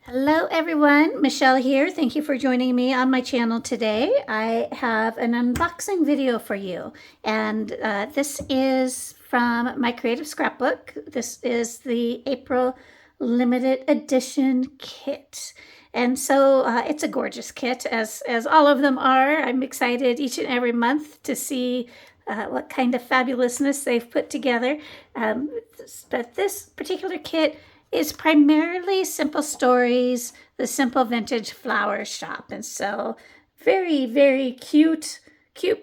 Hello everyone, Michelle here. Thank you for joining me on my channel today. I have an unboxing video for you, and this is from My Creative Scrapbook. This is the April limited edition kit. And so it's a gorgeous kit, as all of them are. I'm excited each and every month to see what kind of fabulousness they've put together. But this particular kit is primarily Simple Stories, the Simple Vintage Flower Shop. And so very, very cute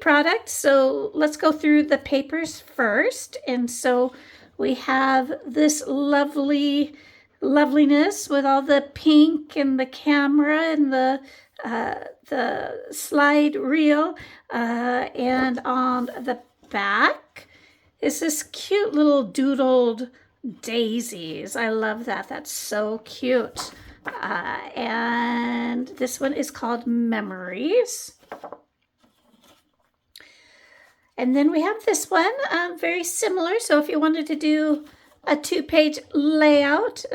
product. So let's go through the papers first. And so we have this loveliness with all the pink and the camera and the slide reel, and on the back is this cute little doodled daisies. I love that. That's so cute. And this one is called Memories. And then we have this one, very similar. So if you wanted to do a 2-page layout,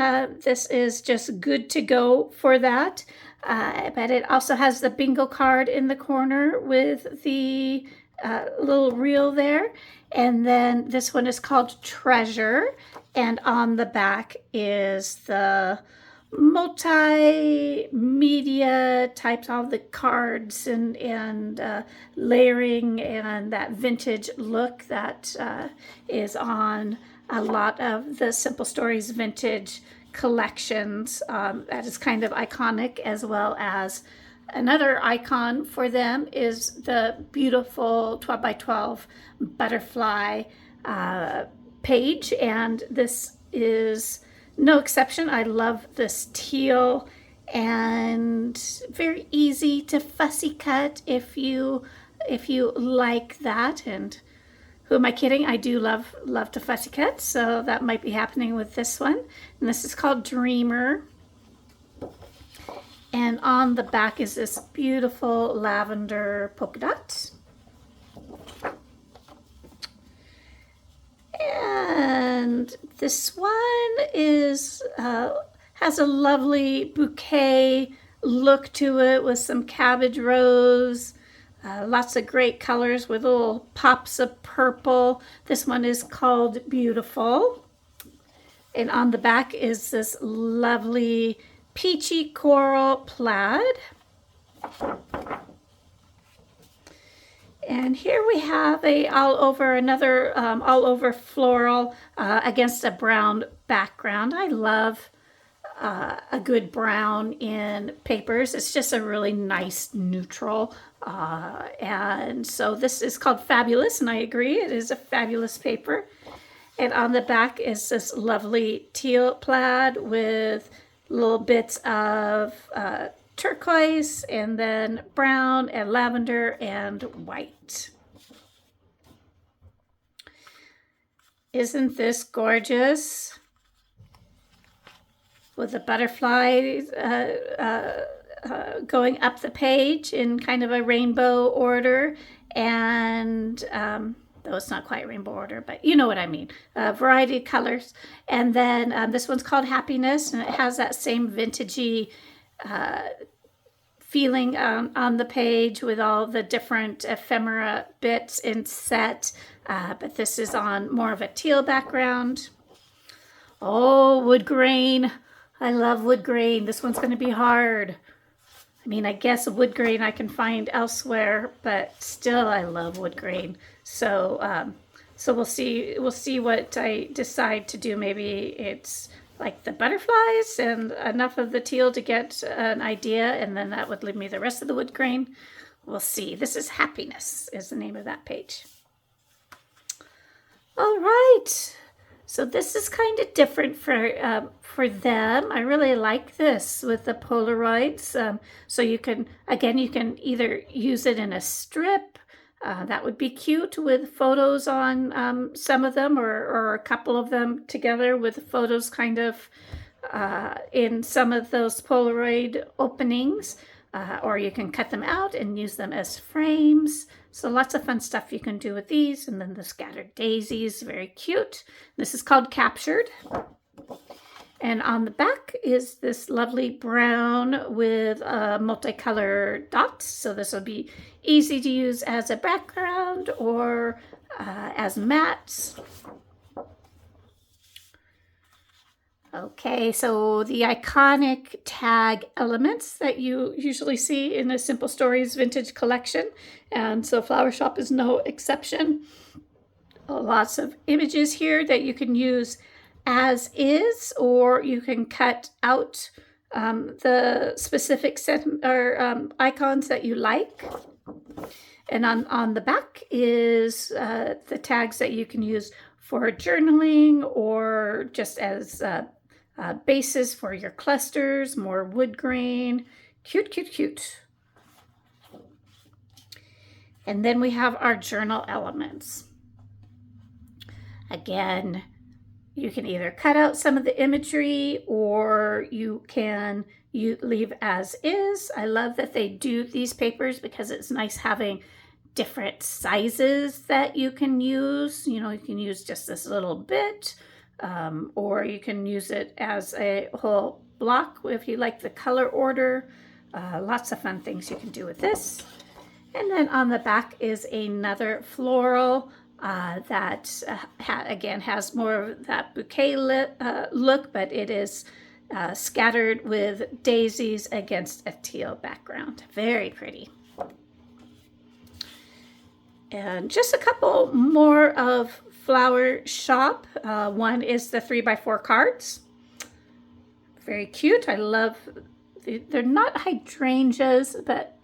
this is just good to go for that. But it also has the bingo card in the corner with the little reel there. And then this one is called Treasure. And on the back is the multimedia types, all the cards and layering and that vintage look that is on a lot of the Simple Stories vintage collections. That is kind of iconic, as well as another icon for them is the beautiful 12 by 12 butterfly page, and this is no exception. I love this teal, and very easy to fussy cut if you like that. And who am I kidding? I do love to fussy cut, so that might be happening with this one. And this is called Dreamer. And on the back is this beautiful lavender polka dot. And this one is has a lovely bouquet look to it with some cabbage rose, lots of great colors with little pops of purple. This one is called Beautiful. And on the back is this lovely peachy coral plaid. And here we have another all over floral against a brown background. I love a good brown in papers. It's just a really nice neutral. And so this is called Fabulous, and I agree, it is a fabulous paper. And on the back is this lovely teal plaid with little bits of turquoise, and then brown and lavender and white. Isn't this gorgeous? With the butterflies going up the page in kind of a rainbow order, and though it's not quite rainbow order, but you know what I mean. Variety of colors. And then this one's called Happiness, and it has that same vintagey feeling on the page with all the different ephemera bits inset, but this is on more of a teal background. Oh, wood grain. I love wood grain. This one's going to be hard. I mean, I guess wood grain I can find elsewhere, but still I love wood grain. So so we'll see what I decide to do. Maybe it's like the butterflies and enough of the teal to get an idea, and then that would leave me the rest of the wood grain. We'll see. This is Happiness is the name of that page. All right. So this is kind of different for them. I really like this with the Polaroids. So you can either use it in a strip. That would be cute with photos on some of them, or a couple of them together with photos kind of in some of those Polaroid openings. Or you can cut them out and use them as frames. So lots of fun stuff you can do with these. And then the scattered daisies, very cute. This is called Captured. And on the back is this lovely brown with multicolored dots. So this will be easy to use as a background or as mats. Okay, so the iconic tag elements that you usually see in a Simple Stories vintage collection. And so Flower Shop is no exception. Lots of images here that you can use as is, or you can cut out the specific set or icons that you like. And on the back is the tags that you can use for journaling or just as bases for your clusters, more wood grain. Cute, cute, cute. And then we have our journal elements. Again, you can either cut out some of the imagery or you can leave as is. I love that they do these papers because it's nice having different sizes that you can use. You know, you can use just this little bit, or you can use it as a whole block if you like the color order. Lots of fun things you can do with this. And then on the back is another floral that again has more of that bouquet look, but it is scattered with daisies against a teal background. Very pretty. And just a couple more of Flower Shop. One is the 3x4 cards. Very cute. I love, they're not hydrangeas, but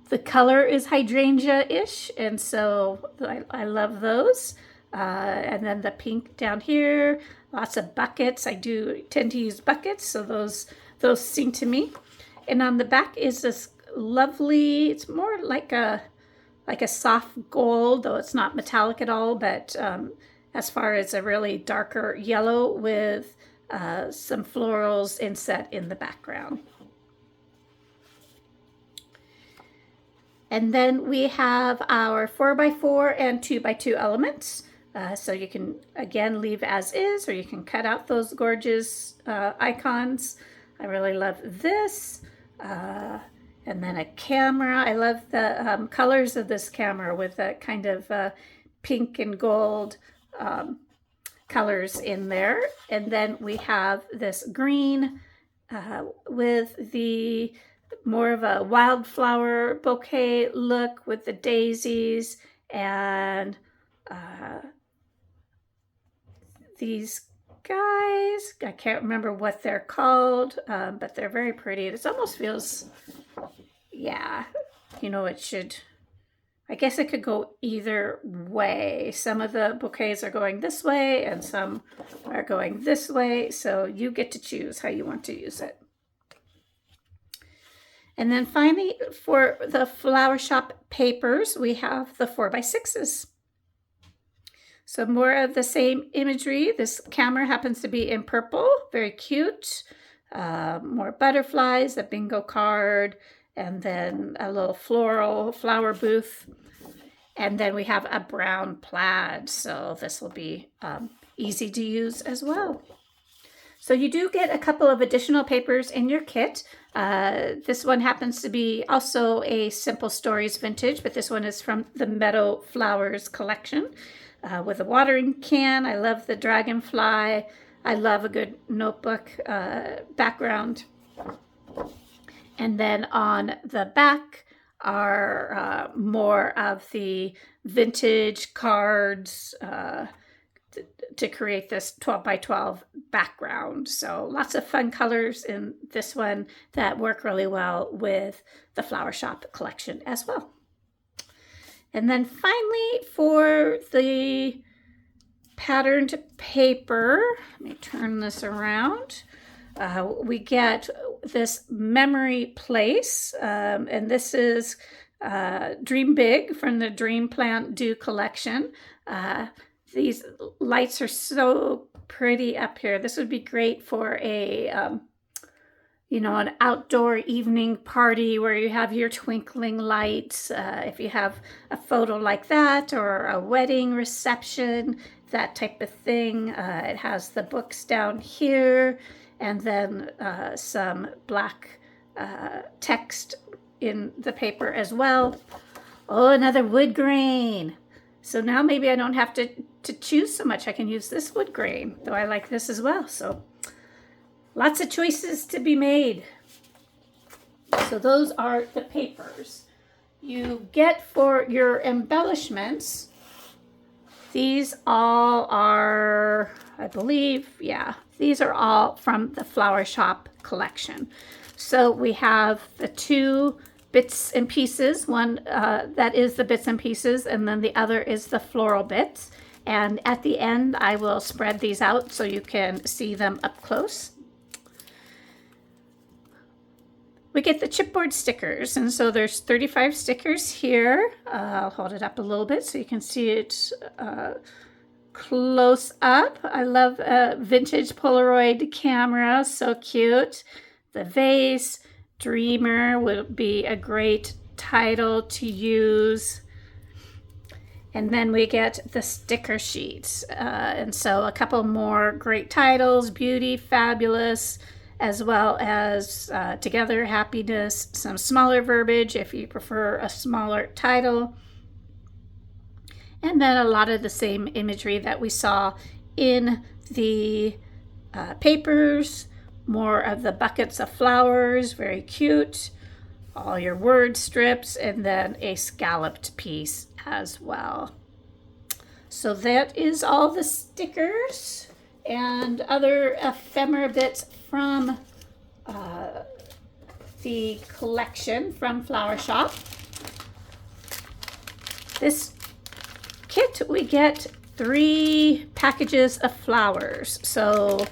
the color is hydrangea-ish, and so I love those. And then the pink down here, lots of buckets. I do tend to use buckets, so those sing to me. And on the back is this lovely, it's more like a soft gold, though it's not metallic at all, but as far as a really darker yellow with some florals inset in the background. And then we have our 4x4 and 2x2 elements. So you can, again, leave as is, or you can cut out those gorgeous icons. I really love this. And then a camera. I love the colors of this camera with that kind of pink and gold colors in there. And then we have this green with the more of a wildflower bouquet look with the daisies and these guys. I can't remember what they're called, but they're very pretty. It almost feels, yeah, you know, it should, I guess it could go either way. Some of the bouquets are going this way and some are going this way. So you get to choose how you want to use it. And then finally, for the Flower Shop papers, we have the 4x6s. So more of the same imagery. This camera happens to be in purple, very cute. More butterflies, a bingo card, and then a little floral flower booth. And then we have a brown plaid, so this will be easy to use as well. So you do get a couple of additional papers in your kit. This one happens to be also a Simple Stories vintage, but this one is from the Meadow Flowers collection with a watering can. I love the dragonfly. I love a good notebook background. And then on the back are more of the vintage cards to create this 12x12 background. So lots of fun colors in this one that work really well with the Flower Shop collection as well. And then finally, for the patterned paper, let me turn this around. We get this Memory Place, and this is Dream Big from the Dream Plant Do collection. These lights are so pretty up here. This would be great for a you know, an outdoor evening party where you have your twinkling lights. If you have a photo like that, or a wedding reception, that type of thing. It has the books down here, and then some black text in the paper as well. Oh, another wood grain. So now maybe I don't have to choose so much. I can use this wood grain, though I like this as well. So lots of choices to be made. So those are the papers. You get for your embellishments, these all are, I believe, yeah, these are all from the Flower Shop collection. So we have the two bits and pieces, one that is the bits and pieces, and then the other is the floral bits. And at the end, I will spread these out so you can see them up close. We get the chipboard stickers, and so there's 35 stickers here. I'll hold it up a little bit so you can see it close up. I love a vintage Polaroid camera, so cute. The vase, Dreamer would be a great title to use. And then we get the sticker sheets. And so a couple more great titles: Beauty, Fabulous, as well as Together, Happiness, some smaller verbiage if you prefer a smaller title. And then a lot of the same imagery that we saw in the papers. More of the buckets of flowers, very cute. All your word strips, and then a scalloped piece as well. So that is all the stickers and other ephemera bits from the collection from Flower Shop. This kit, we get 3 packages of flowers. So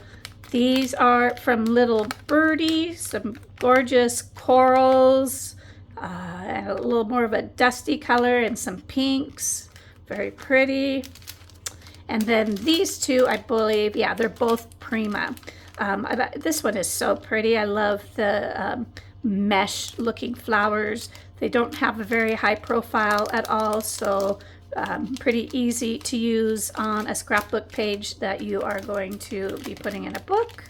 these are from Little Birdie, some gorgeous corals, and a little more of a dusty color, and some pinks, very pretty. And then these two, I believe, yeah, they're both Prima. This one is so pretty. I love the mesh looking flowers. They don't have a very high profile at all, so pretty easy to use on a scrapbook page that you are going to be putting in a book.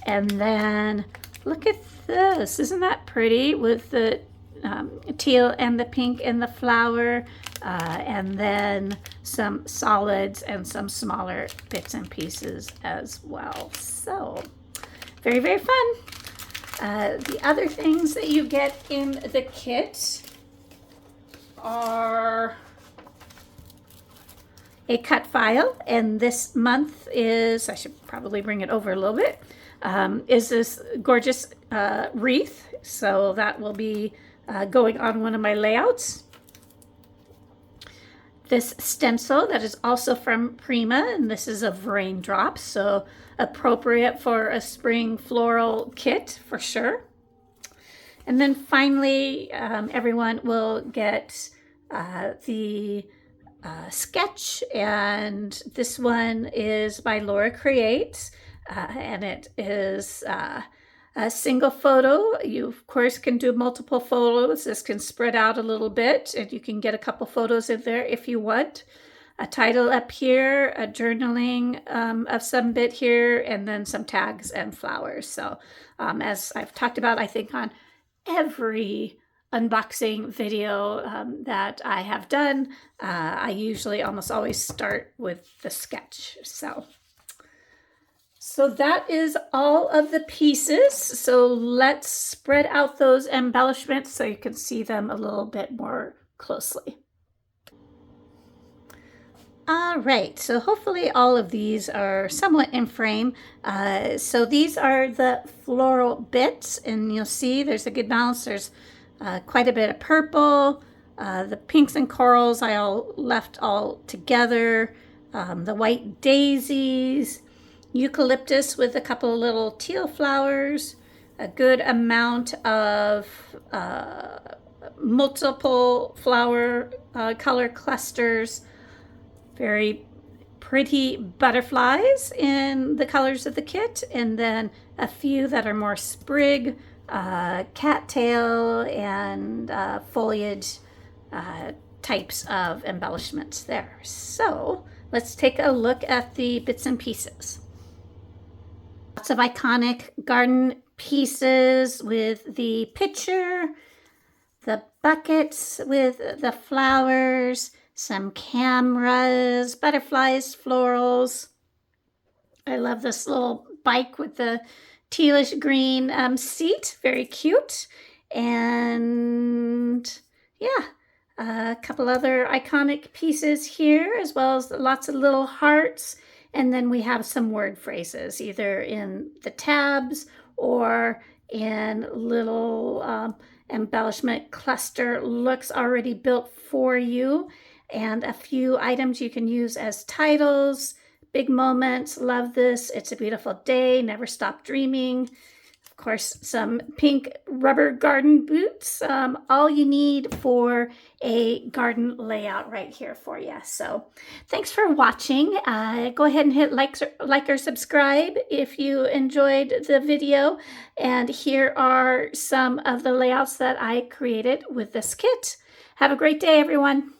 And then look at this. Isn't that pretty, with the teal and the pink in the flower, and then some solids and some smaller bits and pieces as well. So very, very fun. The other things that you get in the kit are a cut file, and this month is, I should probably bring it over a little bit, is this gorgeous wreath. So that will be going on one of my layouts. This stencil that is also from Prima, and this is of raindrops, so appropriate for a spring floral kit for sure. And then finally, everyone will get the sketch, and this one is by Laura Creates, and it is a single photo. You of course can do multiple photos. This can spread out a little bit, and you can get a couple photos in there if you want. A title up here, a journaling of some bit here, and then some tags and flowers. So as I've talked about, I think on every unboxing video that I have done, I usually almost always start with the sketch. So that is all of the pieces. So let's spread out those embellishments so you can see them a little bit more closely. All right, so hopefully all of these are somewhat in frame. So these are the floral bits, and you'll see there's a good balance. There's quite a bit of purple. The pinks and corals I all left all together. The white daisies, eucalyptus with a couple of little teal flowers, a good amount of multiple flower color clusters, very pretty butterflies in the colors of the kit, and then a few that are more sprig, cattail, and foliage types of embellishments there. So let's take a look at the bits and pieces. Lots of iconic garden pieces with the pitcher, the buckets with the flowers, some cameras, butterflies, florals. I love this little bike with the tealish green seat, very cute. And yeah, a couple other iconic pieces here, as well as lots of little hearts. And then we have some word phrases, either in the tabs or in little embellishment cluster looks already built for you. And a few items you can use as titles. Big moments, love this. It's a beautiful day, never stop dreaming. Of course, some pink rubber garden boots. All you need for a garden layout right here for you. So thanks for watching. Go ahead and hit like or subscribe if you enjoyed the video. And here are some of the layouts that I created with this kit. Have a great day, everyone.